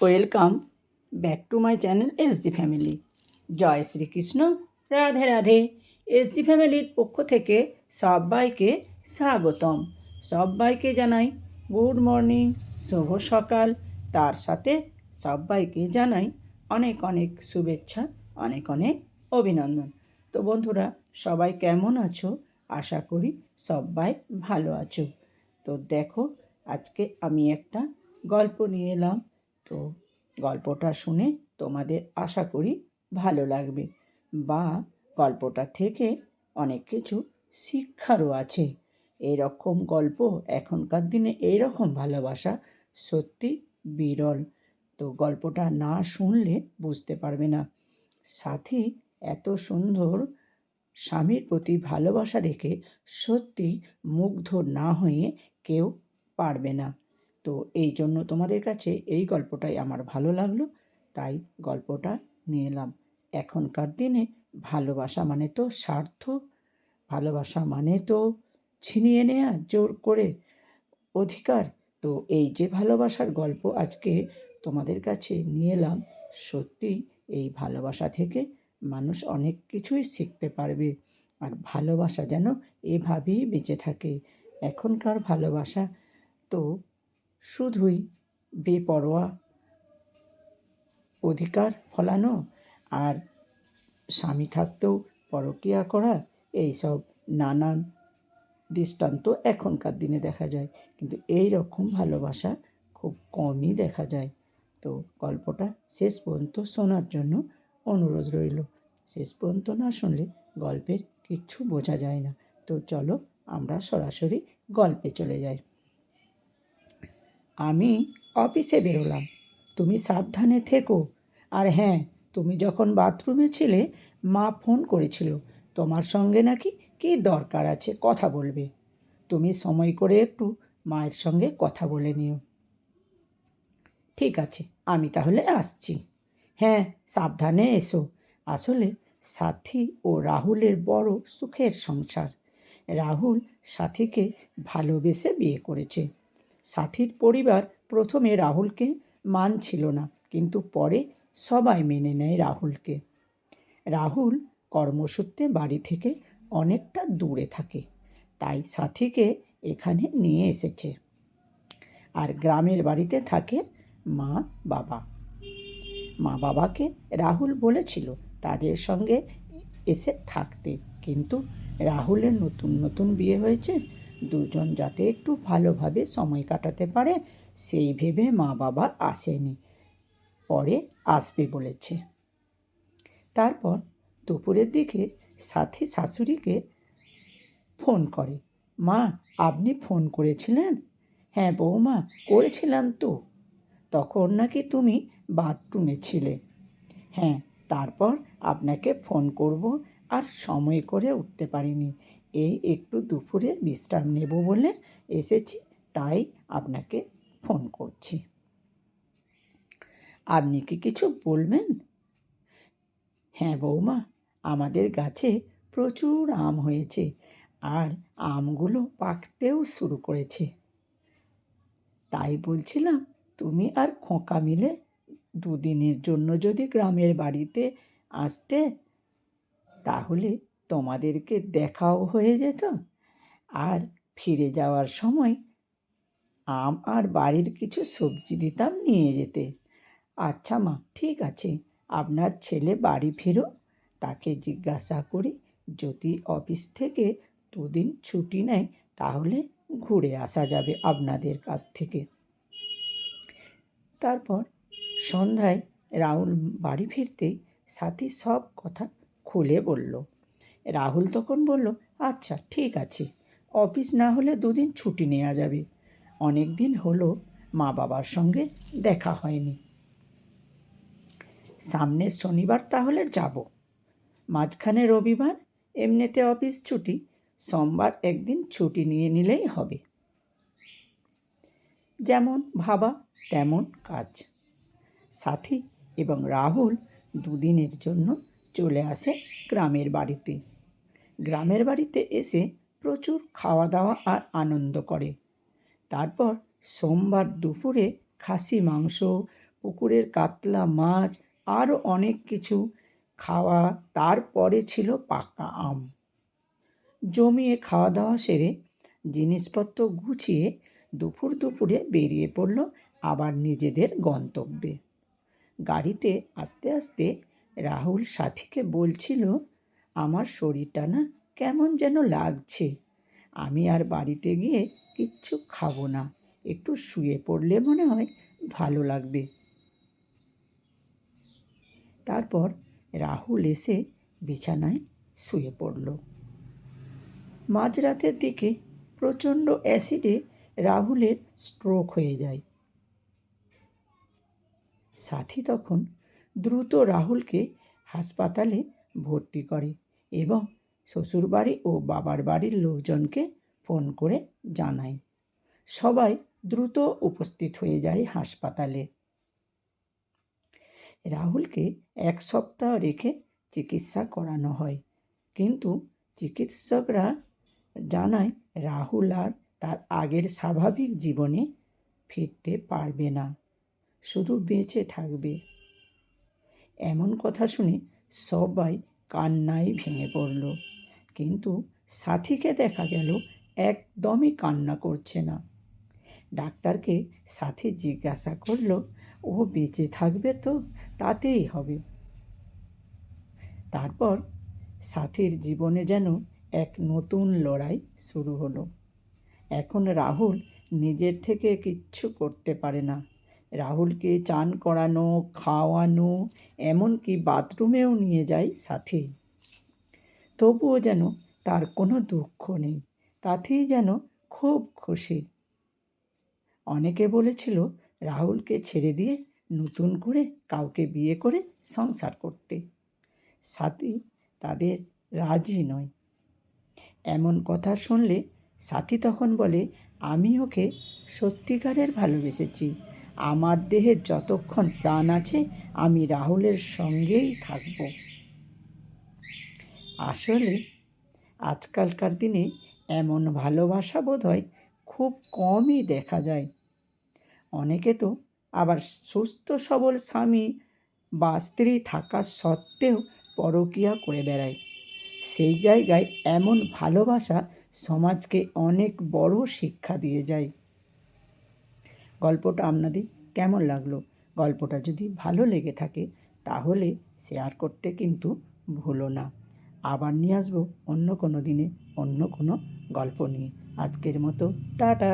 Welcome back to my channel SG family. জয় Shrikrishna, Radhe Radhe. SG ফ্যামিলির পক্ষ থেকে সবাইকে স্বাগতম। সবাইকে জানাই গুড মর্নিং, শুভ সকাল। তার সাথে সবাইকে জানাই অনেক অনেক শুভেচ্ছা, অনেক অনেক অভিনন্দন। তো বন্ধুরা, সবাই কেমন আছো? আশা করি সবাই ভালো আছো। তো দেখো, আজকে আমি একটা গল্প নিয়ে এলাম। তো গল্পটা শুনে তোমাদের আশা করি ভালো লাগবে, বা গল্পটা থেকে অনেক কিছু শিক্ষারও আছে। এরকম গল্প এখনকার দিনে এইরকম ভালোবাসা সত্যি বিরল। তো গল্পটা না শুনলে বুঝতে পারবে না। সাথী এত সুন্দর স্বামীর প্রতি ভালোবাসা দেখে সত্যি মুগ্ধ না হয়ে কেউ পারবে না। তো এই জন্য তোমাদের কাছে এই গল্পটাই আমার ভালো লাগলো, তাই গল্পটা নিয়ে এলাম। এখনকার দিনে ভালোবাসা মানে তো স্বার্থ, ভালোবাসা মানে তো ছিনিয়ে নেয়া জোর করে অধিকার। তো এই যে ভালোবাসার গল্প আজকে তোমাদের কাছে নিয়ে এলাম, সত্যি এই ভালোবাসা থেকে মানুষ অনেক কিছুই শিখতে পারবে। আর ভালোবাসা যেন এভাবেই বেঁচে থাকে। এখনকার ভালোবাসা তো শুধুই বেপরোয়া অধিকার ফলানো, আর স্বামী থাকতেও পরকীয়া করা, এইসব নানান দৃষ্টান্ত এখনকার দিনে দেখা যায়। কিন্তু এই রকম ভালোবাসা খুব কমই দেখা যায়। তো গল্পটা শেষ পর্যন্ত শোনার জন্য অনুরোধ রইল। শেষ পর্যন্ত না শুনলে গল্পের কিচ্ছু বোঝা যায় না। তো চলো আমরা সরাসরি গল্পে চলে যাই। আমি অফিসে বেরোলাম, তুমি সাবধানে থেকো। আর হ্যাঁ, তুমি যখন বাথরুমে ছিলে মা ফোন করেছিল, তোমার সঙ্গে নাকি কী দরকার আছে কথা বলবে। তুমি সময় করে একটু মায়ের সঙ্গে কথা বলে নিও। ঠিক আছে, আমি তাহলে আসছি। হ্যাঁ, সাবধানে এসো। আসলে সাথী ও রাহুলের বড় সুখের সংসার। রাহুল সাথীকে ভালোবেসে বিয়ে করেছে। সাথীর পরিবার প্রথমে রাহুলকে মানছিল না, কিন্তু পরে সবাই মেনে নেয় রাহুলকে। রাহুল কর্মসূত্রে বাড়ি থেকে অনেকটা দূরে থাকে, তাই সাথীকে এখানে নিয়ে এসেছে। আর গ্রামের বাড়িতে থাকে মা বাবা। মা বাবাকে রাহুল বলেছিল তাদের সঙ্গে এসে থাকতে, কিন্তু রাহুলের নতুন নতুন বিয়ে হয়েছে, দুজন যাতে একটু ভালোভাবে সময় কাটাতে পারে সেই ভেবে মা বাবা আসেনি, পরে আসবে বলেছে। তারপর দুপুরের দিকে সাথী শাশুড়িকে ফোন করে। মা, আপনি ফোন করেছিলেন? হ্যাঁ বৌমা, করেছিলাম তো। তখন নাকি তুমি বাথরুমে ছিলে। হ্যাঁ, তারপর আপনাকে ফোন করব আর সময় করে উঠতে পারিনি। এই একটু দুপুরে বিশ্রাম নেব বলে এসেছি, তাই আপনাকে ফোন করছি। আপনি কি কিছু বলবেন? হ্যাঁ বৌমা, আমাদের গাছে প্রচুর আম হয়েছে, আর আমগুলো পাকতেও শুরু করেছে। তাই বলছিলাম, তুমি আর খোকা মিলে দুদিনের জন্য যদি গ্রামের বাড়িতে আসতে, তাহলে তোমাদেরকে দেখাও হয়ে যেত, আর ফিরে যাওয়ার সময় আম আর বাড়ির কিছু সবজি দিতাম, নিয়ে যেতে। আচ্ছা মা, ঠিক আছে, আপনার ছেলে বাড়ি ফিরো, তাকে জিজ্ঞাসা করি যদি অফিস থেকে দুদিন ছুটি নেয় তাহলে ঘুরে আসা যাবে আপনাদের কাছ থেকে। তারপর সন্ধ্যায় রাহুল বাড়ি ফিরতেই সাথী সব কথা খুলে বলল। রাহুল তখন বলল, আচ্ছা ঠিক আছে, অফিস না হলে দুদিন ছুটি নেওয়া যাবে। অনেক দিন হলো মা বাবার সঙ্গে দেখা হয়নি। সামনের শনিবার তাহলে যাব, মাঝখানে রবিবার এমনিতে অফিস ছুটি, সোমবার একদিন ছুটি নিয়ে নিলেই হবে। যেমন ভাবা তেমন কাজ। সাথী এবং রাহুল দুদিনের জন্য চলে আসে গ্রামের বাড়িতে। গ্রামের বাড়িতে এসে প্রচুর খাওয়া দাওয়া আর আনন্দ করে। তারপর সোমবার দুপুরে খাসি মাংস, পুকুরের কাতলা মাছ, আরও অনেক কিছু খাওয়া। তারপরে ছিল পাকা আম। জমিয়ে খাওয়া দাওয়া সেরে জিনিসপত্র গুছিয়ে দুপুরে বেরিয়ে পড়ল আবার নিজেদের গন্তব্যে। গাড়িতে আস্তে আস্তে রাহুল সাথীকে বলছিল, আমার শরীরটা না কেমন যেন লাগছে, আমি আর বাড়িতে গিয়ে কিচ্ছু খাবো না, একটু শুয়ে পড়লে মনে হয় ভালো লাগবে। তারপর রাহুল এসে বিছানায় শুয়ে পড়ল। মাঝরাতের দিকে প্রচণ্ড অ্যাসিডে রাহুলের স্ট্রোক হয়ে যায়। সাথী তখন দ্রুত রাহুলকে হাসপাতালে ভর্তি করে এবং শ্বশুরবাড়ি ও বাবার বাড়ির লোকজনকে ফোন করে জানায়। সবাই দ্রুত উপস্থিত হয়ে যায় হাসপাতালে। রাহুলকে 1 সপ্তাহ রেখে চিকিৎসা করানো হয়, কিন্তু চিকিৎসকরা জানায় রাহুল আর তার আগের স্বাভাবিক জীবনে ফিরতে পারবে না, শুধু বেঁচে থাকবে। এমন কথা শুনে সবাই কান্নায় ভেঙে পড়ল, কিন্তু সাথীকে দেখা গেল একদমই কান্না করছে না। ডাক্তারকে সাথী জিজ্ঞাসা করল, ও বেঁচে থাকবে তো? তাতেই হবে। তারপর সাথীর জীবনে যেন এক নতুন লড়াই শুরু হলো। এখন রাহুল নিজের থেকে কিচ্ছু করতে পারে না। রাহুলকে চান করানো, খাওয়ানো, এমনকি বাথরুমেও নিয়ে যায় সাথী। তবুও যেন তার কোনো দুঃখ নেই, তাতেই যেন খুব খুশি। অনেকে বলেছিল রাহুলকে ছেড়ে দিয়ে নতুন করে কাউকে বিয়ে করে সংসার করতে। সাথী তাদের রাজি নয়। এমন কথা শুনলে সাথী তখন বলে, আমি ওকে সত্যিকারের ভালোবেসেছি, আমার দেহে যতক্ষণ প্রাণ আছে আমি রাহুলের সঙ্গেই থাকব। আসলে আজকালকার দিনে এমন ভালোবাসা বোধহয় খুব কমই দেখা যায়। অনেকে তো আবার সুস্থ সবল স্বামী বা স্ত্রী থাকা সত্ত্বেও পরকীয়া করে বেড়ায়। সেই জায়গায় এমন ভালোবাসা সমাজকে অনেক বড় শিক্ষা দিয়ে যায়। গল্পটা আপনাদের কেমন লাগলো? গল্পটা যদি ভালো লেগে থাকে তাহলে শেয়ার করতে কিন্তু ভুলো না। আবার নিয়ে আসবো অন্য কোনো দিনে অন্য কোনো গল্প নিয়ে। আজকের মতো টাটা।